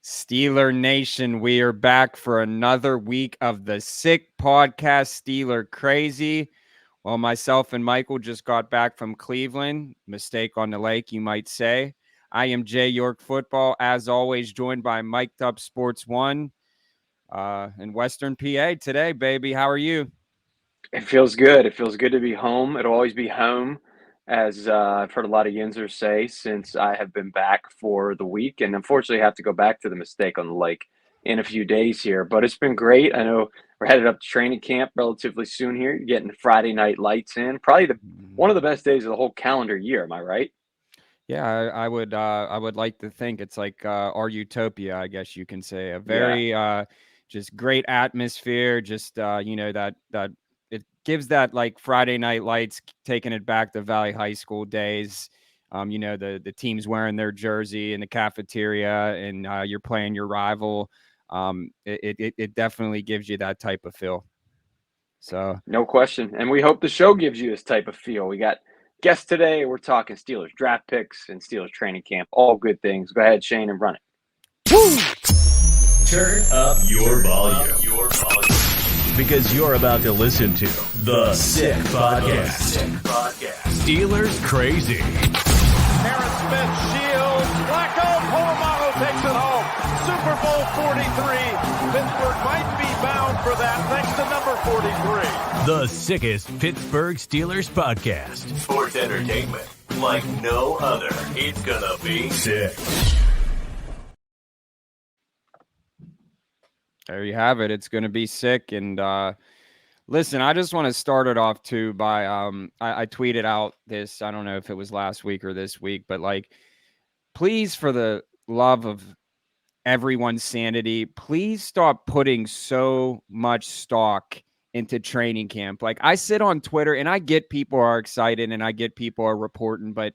Steeler Nation, we are back for another week of the Sick Podcast, Steeler Crazy. Well, myself and Michael just got back from Cleveland. Mistake on the lake, you might say. I am Jay York Football, as always, joined by Mic'd Up Sports One in Western PA today, baby. How are you? It feels good. It feels good to be home. It'll always be home, as I've heard a lot of Yinzers say since I have been back for the week. And unfortunately, I have to go back to the mistake on the lake in a few days here. But it's been great. I know we're headed up to training camp relatively soon here. You're getting Friday night lights in. Probably one of the best days of the whole calendar year. Am I right? Yeah, I would like to think it's like our utopia, I guess you can say. A Yeah. very just great atmosphere, just that it gives that like Friday night lights, taking it back to Valley High School days. The team's wearing their jersey in the cafeteria and you're playing your rival. It definitely gives you that type of feel. So No question. And we hope the show gives you this type of feel. We got guests today. We're talking Steelers draft picks and Steelers training camp. All good things. Go ahead, Shane, and run it. woo! Turn up your volume. Because you're about to listen to The Sick Podcast. Steelers Crazy. Aaron Smith shields. Flacco Polamalu takes it home. Super Bowl 43. Pittsburgh might be bound for that thanks to number 43. The sickest Pittsburgh Steelers podcast. Sports entertainment like no other. It's gonna be sick. There you have it. It's going to be sick. And listen, I just want to start it off too by I tweeted out this. I don't know if it was last week or this week, but like, please, for the love of everyone's sanity, please stop putting so much stock into training camp. Like, I sit on Twitter and I get people are excited and I get people are reporting, but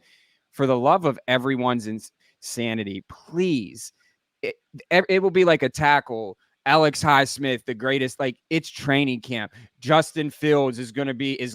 for the love of everyone's sanity, please, it will be like a tackle. Alex Highsmith, the greatest, like, it's training camp. Justin Fields is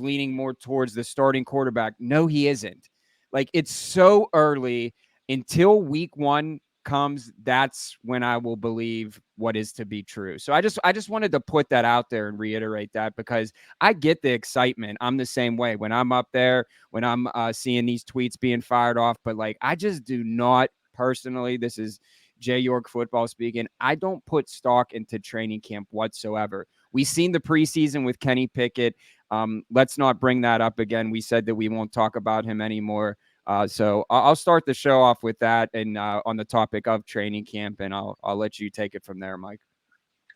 leaning more towards the starting quarterback. No, he isn't. Like, it's so early. Until week one comes, that's when I will believe what is to be true. So I just wanted to put that out there and reiterate that, because I get the excitement. I'm the same way when I'm up there, when I'm seeing these tweets being fired off, but like, I just do not personally, this is Jay York Football speaking, I don't put stock into training camp whatsoever. We've seen the preseason with Kenny Pickett. Let's not bring that up again. We said that we won't talk about him anymore. So I'll start the show off with that and on the topic of training camp, and I'll let you take it from there, Mike.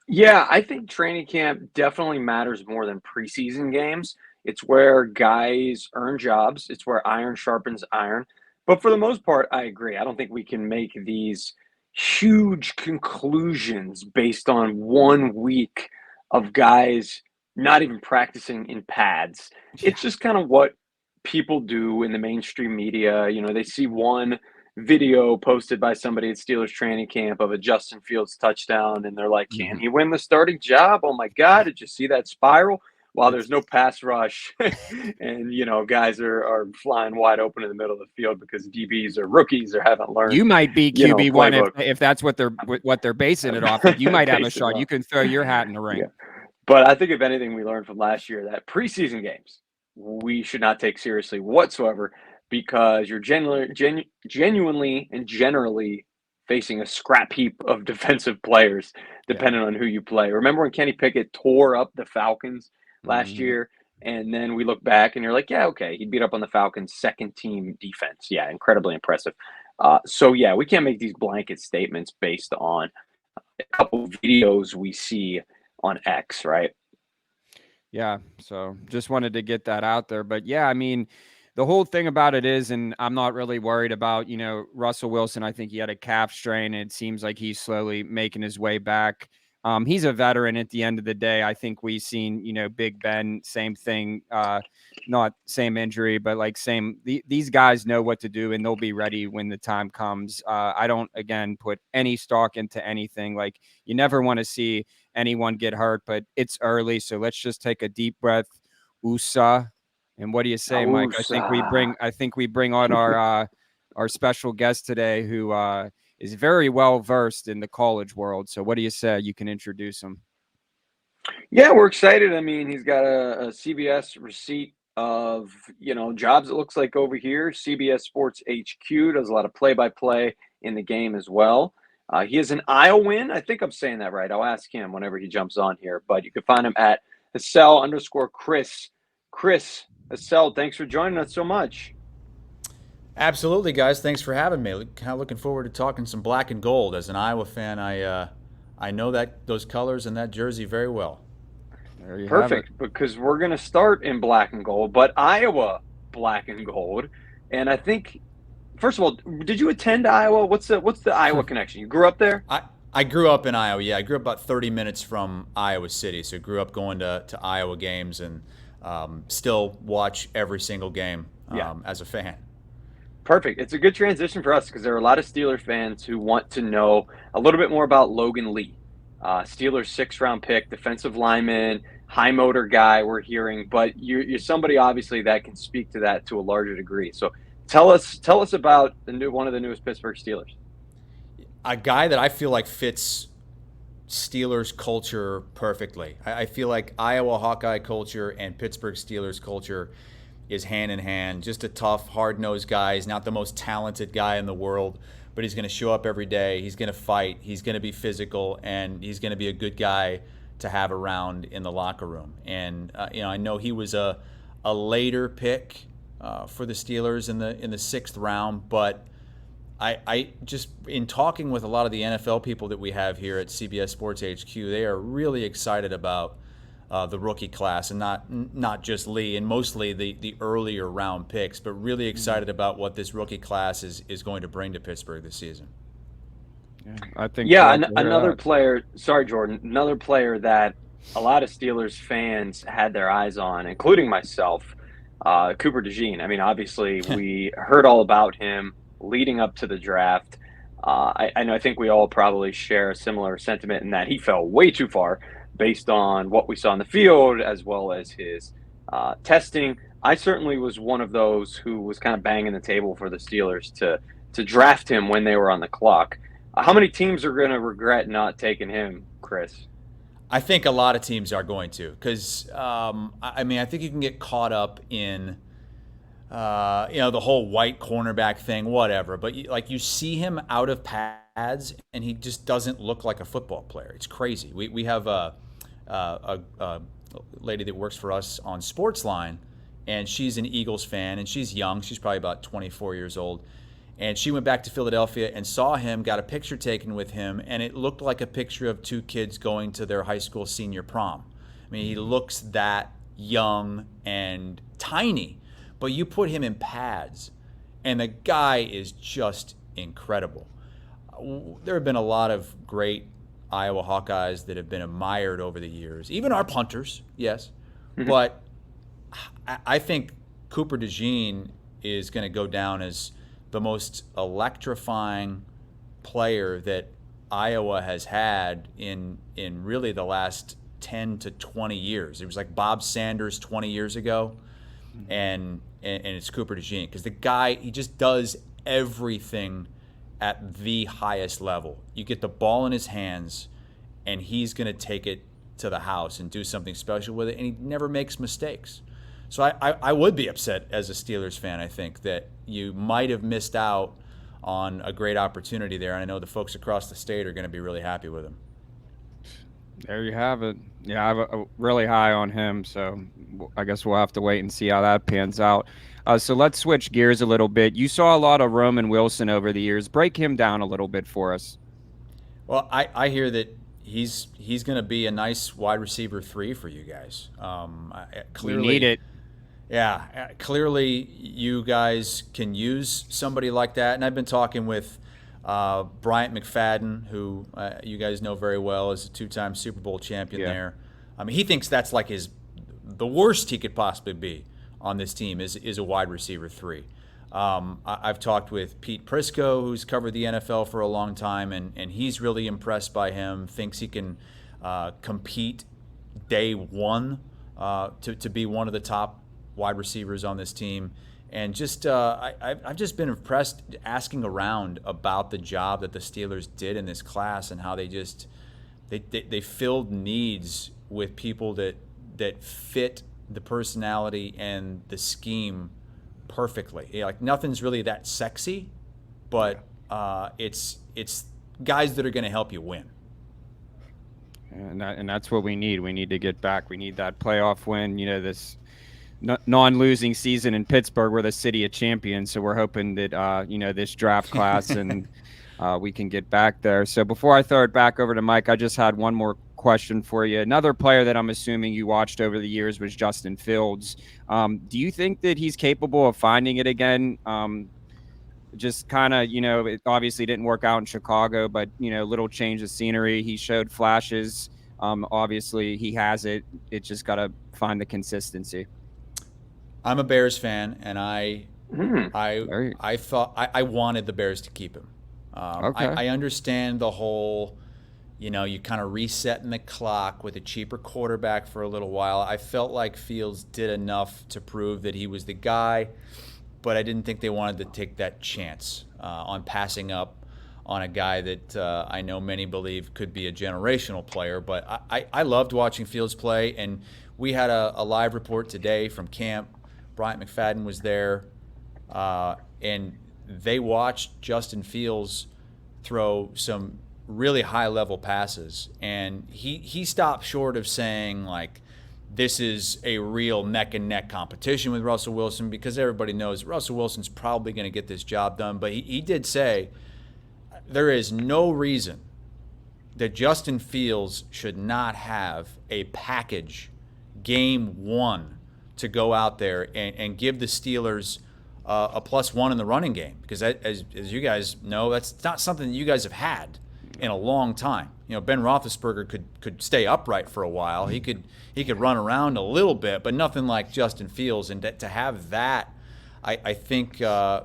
Yeah, I think training camp definitely matters more than preseason games. It's where guys earn jobs. It's where iron sharpens iron. But for the most part, I agree. I don't think we can make these huge conclusions based on 1 week of guys not even practicing in pads. It's just kind of what people do in the mainstream media. You know, they see one video posted by somebody at Steelers training camp of a Justin Fields touchdown, and they're like, can he win the starting job? Oh my God, did you see that spiral? While there's no pass rush and, guys are flying wide open in the middle of the field because DBs are rookies or haven't learned. You might be QB1 playbook. if that's what they're basing it off of. You might have a shot. You can throw your hat in the ring. Yeah. But I think if anything we learned from last year, that preseason games we should not take seriously whatsoever, because you're genuinely and generally facing a scrap heap of defensive players, depending on who you play. Remember when Kenny Pickett tore up the Falcons last year? And then we look back and you're like, yeah, okay, he beat up on the Falcons' second team defense. Yeah, incredibly impressive. So, yeah, we can't make these blanket statements based on a couple of videos we see on X, right? Yeah, so just wanted to get that out there. But, yeah, I mean, the whole thing about it is, and I'm not really worried about, Russell Wilson. I think he had a calf strain, and it seems like he's slowly making his way back. He's a veteran at the end of the day. I think we've seen, Big Ben, same thing, not same injury, but like these guys know what to do and they'll be ready when the time comes. I don't, again, put any stock into anything. Like, you never want to see anyone get hurt, but it's early. So let's just take a deep breath. USA. And what do you say, Mike? I think we bring on our special guest today, who is very well versed in the college world. So what do you say? You can introduce him. Yeah, we're excited. I mean, he's got a CBS receipt of, jobs it looks like over here. CBS Sports HQ does a lot of play-by-play in the game as well. He is an Iowan. I think I'm saying that right. I'll ask him whenever he jumps on here. But you can find him at Asel_Chris. Chris, Asel, thanks for joining us so much. Absolutely, guys. Thanks for having me. Kind of looking forward to talking some black and gold. As an Iowa fan, I know those colors and that jersey very well. There you Perfect, because we're going to start in black and gold, but Iowa black and gold. And I think, first of all, did you attend Iowa? What's the Iowa connection? You grew up there? I grew up in Iowa. Yeah, I grew up about 30 minutes from Iowa City, so grew up going to Iowa games and still watch every single game as a fan. Perfect. It's a good transition for us because there are a lot of Steelers fans who want to know a little bit more about Logan Lee. Steelers 6th-round pick, defensive lineman, high motor guy we're hearing, but you're somebody obviously that can speak to that to a larger degree. So tell us about one of the newest Pittsburgh Steelers. A guy that I feel like fits Steelers culture perfectly. I feel like Iowa Hawkeye culture and Pittsburgh Steelers culture is hand in hand. Just a tough, hard-nosed guy. He's not the most talented guy in the world, but he's going to show up every day. He's going to fight. He's going to be physical, and he's going to be a good guy to have around in the locker room. And I know he was a later pick for the Steelers in the 6th round, but I just, in talking with a lot of the NFL people that we have here at CBS Sports HQ, they are really excited about the rookie class, and not just Lee, and mostly the earlier round picks, but really excited about what this rookie class is going to bring to Pittsburgh this season. Yeah, I think. Yeah, another player. Sorry, Jordan. Another player that a lot of Steelers fans had their eyes on, including myself, Cooper DeJean. I mean, obviously, we heard all about him leading up to the draft. I think we all probably share a similar sentiment in that he fell way too far based on what we saw in the field as well as his testing. I certainly was one of those who was kind of banging the table for the Steelers to draft him when they were on the clock. How many teams are going to regret not taking him, Chris? I think a lot of teams are going to, because I think you can get caught up in the whole white cornerback thing, whatever. But you see him out of pads, and he just doesn't look like a football player. It's crazy. We have a lady that works for us on Sportsline, and she's an Eagles fan, and she's young. She's probably about 24 years old. And she went back to Philadelphia and saw him, got a picture taken with him, and it looked like a picture of two kids going to their high school senior prom. I mean, he looks that young and tiny, but you put him in pads, and the guy is just incredible. There have been a lot of great Iowa Hawkeyes that have been admired over the years, even our punters, yes. But I think Cooper DeJean is going to go down as the most electrifying player that Iowa has had in really the last 10 to 20 years. It was like Bob Sanders 20 years ago, and it's Cooper DeJean, because the guy, he just does everything at the highest level. You get the ball in his hands, and he's going to take it to the house and do something special with it, and he never makes mistakes. So I would be upset as a Steelers fan, I think, that you might have missed out on a great opportunity there. And I know the folks across the state are going to be really happy with him. There you have it. Yeah, I'm really high on him, so I guess we'll have to wait and see how that pans out. So let's switch gears a little bit. You saw a lot of Roman Wilson over the years. Break him down a little bit for us. Well, I hear that he's going to be a nice wide receiver 3 for you guys. Clearly, we need it. Yeah, clearly you guys can use somebody like that. And I've been talking with Bryant McFadden, who you guys know very well, is a 2-time Super Bowl champion there. I mean, he thinks that's like the worst he could possibly be on this team is a wide receiver 3. I've talked with Pete Prisco, who's covered the NFL for a long time, and he's really impressed by him, thinks he can compete day one to be one of the top wide receivers on this team. And just I've just been impressed asking around about the job that the Steelers did in this class and how they filled needs with people that fit the personality and the scheme perfectly. Like nothing's really that sexy, but it's guys that are going to help you win. And that's what we need. We need to get back. We need that playoff win. This non-losing season in Pittsburgh. We're the city of champions, so we're hoping that this draft class and we can get back there. So before I throw it back over to Mike, I just had one more question for you. Another player that I'm assuming you watched over the years was Justin Fields. Do you think that he's capable of finding it again? Just kind of, it obviously didn't work out in Chicago, but, little change of scenery. He showed flashes. Obviously, he has it. It just got to find the consistency. I'm a Bears fan, and I thought I wanted the Bears to keep him. Okay. I understand the whole, you kind of resetting the clock with a cheaper quarterback for a little while. I felt like Fields did enough to prove that he was the guy, but I didn't think they wanted to take that chance on passing up on a guy that I know many believe could be a generational player. But I loved watching Fields play, and we had a live report today from camp. Bryant McFadden was there, and they watched Justin Fields throw some really high-level passes, and he stopped short of saying, like, this is a real neck-and-neck competition with Russell Wilson, because everybody knows Russell Wilson's probably going to get this job done. But he did say there is no reason that Justin Fields should not have a package game one to go out there and give the Steelers a +1 in the running game, because as you guys know, that's not something that you guys have had in a long time. Ben Roethlisberger could stay upright for a while. He could run around a little bit, but nothing like Justin Fields. And to have that, I think a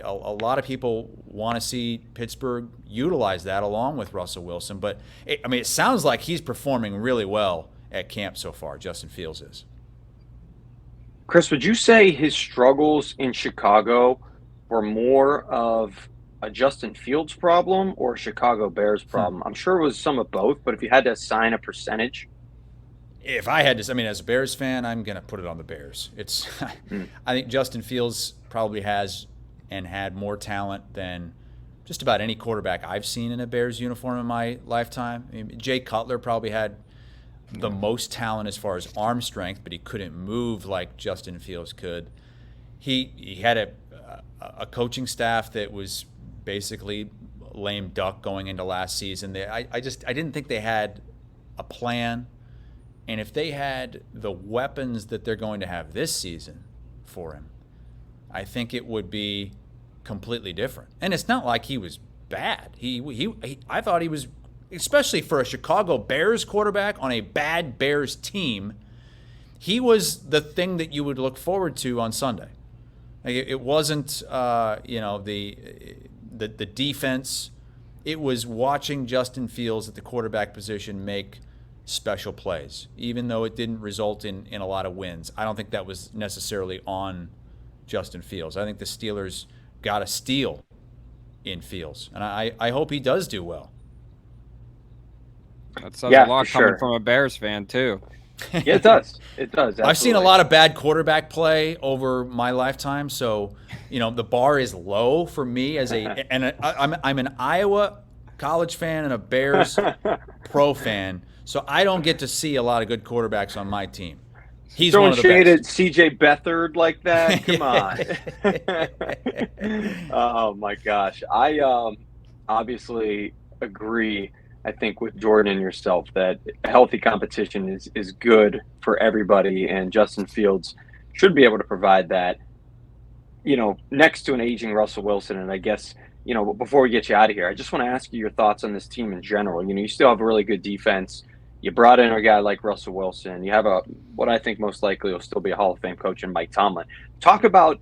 lot of people want to see Pittsburgh utilize that along with Russell Wilson. But it sounds like he's performing really well at camp so far. Justin Fields is. Chris, would you say his struggles in Chicago were more of a Justin Fields problem or a Chicago Bears problem? I'm sure it was some of both, but if you had to assign a percentage. If I had to, as a Bears fan, I'm going to put it on the Bears. I think Justin Fields probably has and had more talent than just about any quarterback I've seen in a Bears uniform in my lifetime. Jay Cutler probably had the most talent as far as arm strength, but he couldn't move like Justin Fields could. He had a coaching staff that was basically lame duck going into last season. I didn't think they had a plan, and if they had the weapons that they're going to have this season for him, I think it would be completely different. And it's not like he was bad. I thought he was, especially for a Chicago Bears quarterback on a bad Bears team, he was the thing that you would look forward to on Sunday. It wasn't, the defense. It was watching Justin Fields at the quarterback position make special plays, even though it didn't result in a lot of wins. I don't think that was necessarily on Justin Fields. I think the Steelers got a steal in Fields, and I hope he does do well. That says a lot coming from a Bears fan, too. Yeah, it does. It does. Absolutely. I've seen a lot of bad quarterback play over my lifetime, so the bar is low for me I'm an Iowa college fan and a Bears pro fan, so I don't get to see a lot of good quarterbacks on my team. He's throwing one of the shade best. at C.J. Beathard like that. Come on. Oh my gosh, I obviously agree. I think with Jordan and yourself that a healthy competition is good for everybody, and Justin Fields should be able to provide that, next to an aging Russell Wilson. And I guess, before we get you out of here, I just want to ask you your thoughts on this team in general. You still have a really good defense. You brought in a guy like Russell Wilson. You have what I think most likely will still be a Hall of Fame coach in Mike Tomlin. Talk about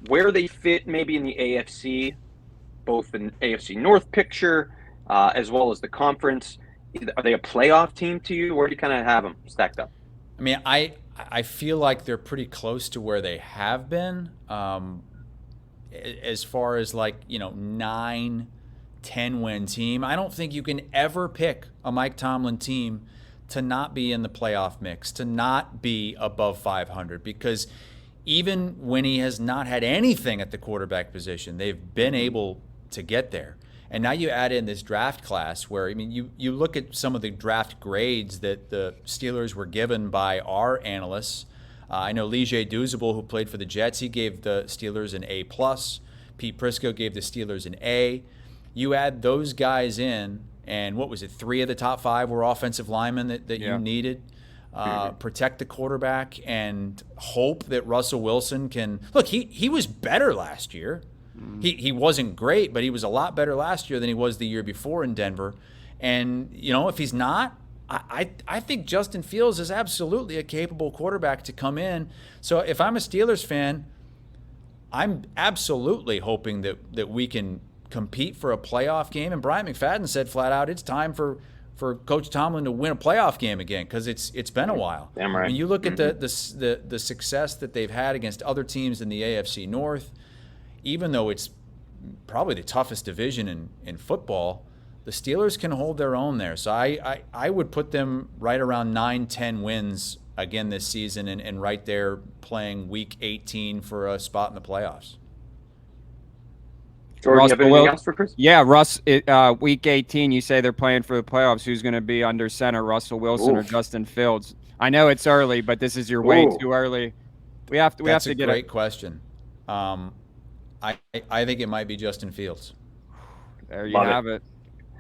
where they fit maybe in the AFC, both in AFC North picture, as well as the conference. Are they a playoff team to you? Where do you kind of have them stacked up? I I feel like they're pretty close to where they have been, as far as 9-10 win team. I don't think you can ever pick a Mike Tomlin team to not be in the playoff mix, to not be above 500, because even when he has not had anything at the quarterback position, they've been able to get there. And now you add in this draft class where, you look at some of the draft grades that the Steelers were given by our analysts. I know Lige Douzable, who played for the Jets, he gave the Steelers an A+. Pete Prisco gave the Steelers an A. You add those guys in, and what was it, 3 of the top 5 were offensive linemen that you needed. Protect the quarterback and hope that Russell Wilson can – look, he was better last year. He wasn't great, but he was a lot better last year than he was the year before in Denver. And, if he's not, I think Justin Fields is absolutely a capable quarterback to come in. So if I'm a Steelers fan, I'm absolutely hoping that we can compete for a playoff game. And Brian McFadden said flat out, it's time for Coach Tomlin to win a playoff game again, because it's been a while. Damn right. When you look at the success that they've had against other teams in the AFC North, even though it's probably the toughest division in football, the Steelers can hold their own there. So I would put them right around 9-10 wins again this season, and right there playing Week 18 for a spot in the playoffs. Jordan, you have anything else for Chris? Yeah, Russ. Week 18, you say they're playing for the playoffs. Who's going to be under center, Russell Wilson or Justin Fields? I know it's early, but this is your way too early. We have to get That's a great question. I think it might be Justin Fields. There you have it.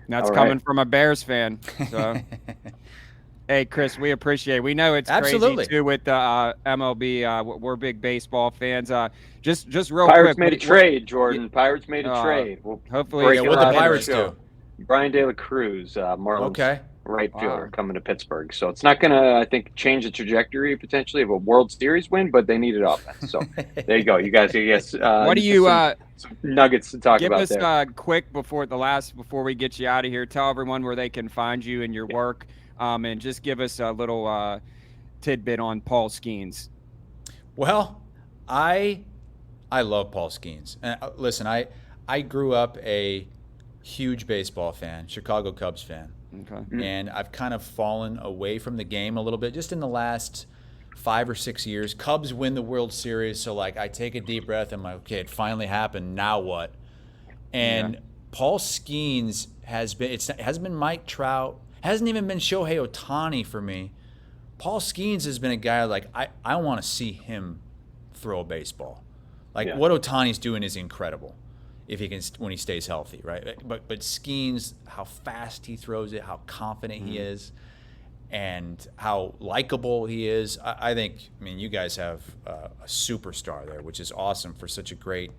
And that's coming from a Bears fan. So, hey, Chris, we appreciate it. We know it's crazy, too, with the MLB. We're big baseball fans. Just real quick. Pirates made a trade, Jordan. Pirates made a trade. Hopefully. What the Pirates do? Brian De La Cruz, Marlins right fielder, coming to Pittsburgh. So it's not going to, I think, change the trajectory potentially of a World Series win, but they needed offense. So there you go. You guys, I guess. What do you some nuggets to talk about there? Give us quick before we get you out of here. Tell everyone where they can find you and your work, and just give us a little tidbit on Paul Skeens. Well, I love Paul Skeens. Listen, I grew up a huge baseball fan, Chicago Cubs fan. Okay. And I've kind of fallen away from the game a little bit just in the last 5 or 6 years. Cubs win the World Series, so I take a deep breath and I'm like, okay, it finally happened. Now what? And Paul Skeens hasn't been Mike Trout, hasn't even been Shohei Ohtani for me. Paul Skeens has been a guy I want to see him throw a baseball. What Ohtani's doing is incredible. If he can, when he stays healthy, right? But Skeens, how fast he throws it, how confident he is, and how likable he is. I think, you guys have a superstar there, which is awesome for such a great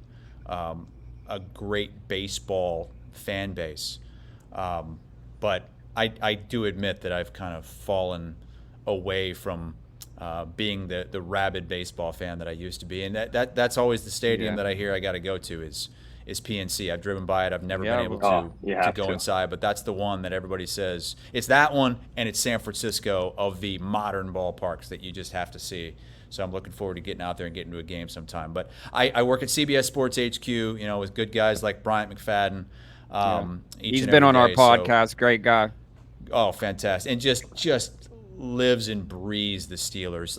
baseball fan base. But I do admit that I've kind of fallen away from being the rabid baseball fan that I used to be, and that's always the stadium that I hear I got to go to is PNC. I've driven by it. I've never been able to go inside, but that's the one that everybody says. It's that one, and it's San Francisco of the modern ballparks that you just have to see. So I'm looking forward to getting out there and getting to a game sometime. But I work at CBS Sports HQ, with good guys like Bryant McFadden. He's been on our podcast. So, great guy. Oh, fantastic. And just lives and breathes the Steelers.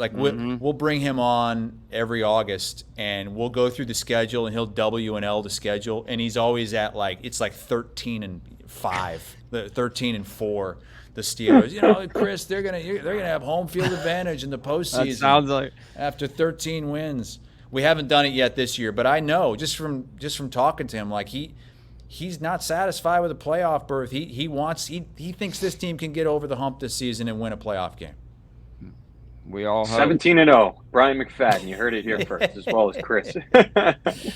We'll bring him on every August, and we'll go through the schedule, and he'll W&L the schedule, and he's always at it's 13-5, 13-4. The Steelers, Chris, they're gonna have home field advantage in the postseason. That sounds like after 13 wins. We haven't done it yet this year, but I know just from talking to him, he's not satisfied with a playoff berth. He thinks this team can get over the hump this season and win a playoff game. We all hope. 17-0. Brian McFadden. You heard it here first, as well as Chris.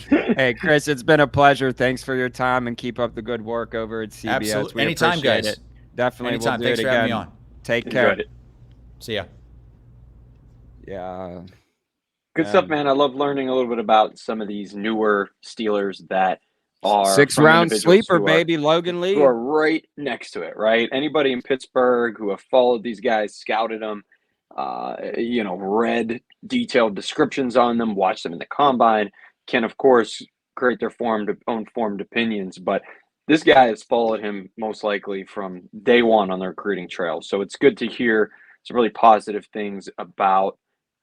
Hey, Chris, it's been a pleasure. Thanks for your time, and keep up the good work over at CBS. Absolutely. We Anytime, appreciate guys. it. Definitely. Anytime. We'll do Thanks it for again. having me on. Take care. Enjoyed it. See ya. Yeah. Good stuff, man. I love learning a little bit about some of these newer Steelers that are 6-round sleeper, baby, Logan Lee. Who are right next to it, right? Anybody in Pittsburgh who have followed these guys, scouted them, read detailed descriptions on them, watched them in the combine, can of course create their own formed opinions. But this guy has followed him most likely from day one on the recruiting trail. So it's good to hear some really positive things about,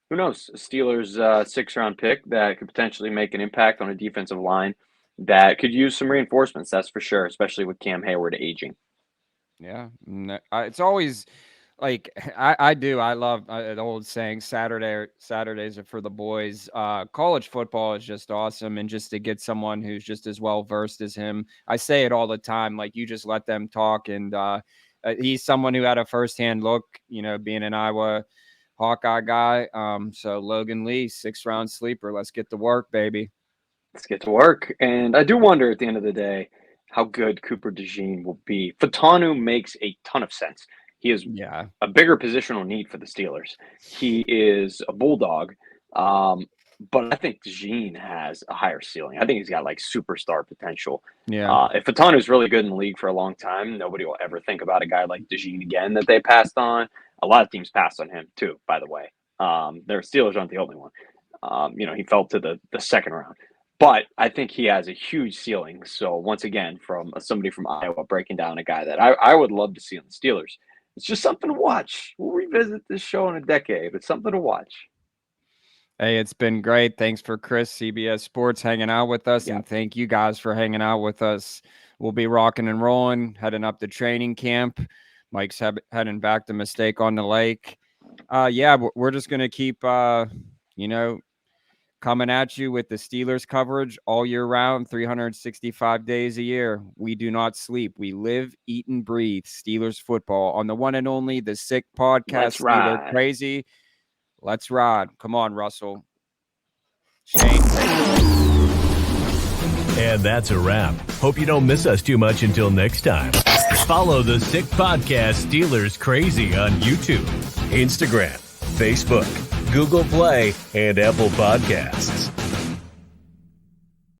who knows, a Steelers 6th-round pick that could potentially make an impact on a defensive line that could use some reinforcements, that's for sure, especially with Cam Hayward aging. Yeah, it's always like I love the old saying, Saturdays are for the boys. College football is just awesome, and just to get someone who's just as well versed as him, I say it all the time, like, you just let them talk, and he's someone who had a firsthand look, being an Iowa Hawkeye guy. So Logan Lee, 6th-round sleeper. Let's get to work, baby. Let's get to work. And I do wonder at the end of the day how good Cooper DeJean will be. Fatanu makes a ton of sense. He is a bigger positional need for the Steelers. He is a bulldog, but I think DeJean has a higher ceiling. I think he's got like superstar potential. Yeah. If Fatanu is really good in the league for a long time, nobody will ever think about a guy like DeJean again that they passed on. A lot of teams passed on him too, by the way. Their Steelers aren't the only one. He fell to the 2nd round. But I think he has a huge ceiling. So once again, from somebody from Iowa breaking down a guy that I would love to see on the Steelers. It's just something to watch. We'll revisit this show in a decade. It's something to watch. Hey, it's been great. Thanks for Chris, CBS Sports, hanging out with us. And thank you guys for hanging out with us. We'll be rocking and rolling, heading up to training camp. Mike's heading back to Mistake on the Lake. We're just going to keep, coming at you with the Steelers coverage all year round, 365 days a year. We do not sleep. We live, eat, and breathe Steelers football on the one and only The Sick Podcast. Steelers Crazy. Let's ride. Come on, Russell. Shane. And that's a wrap. Hope you don't miss us too much until next time. Follow The Sick Podcast Steelers Crazy on YouTube, Instagram, Facebook, Google Play, and Apple Podcasts.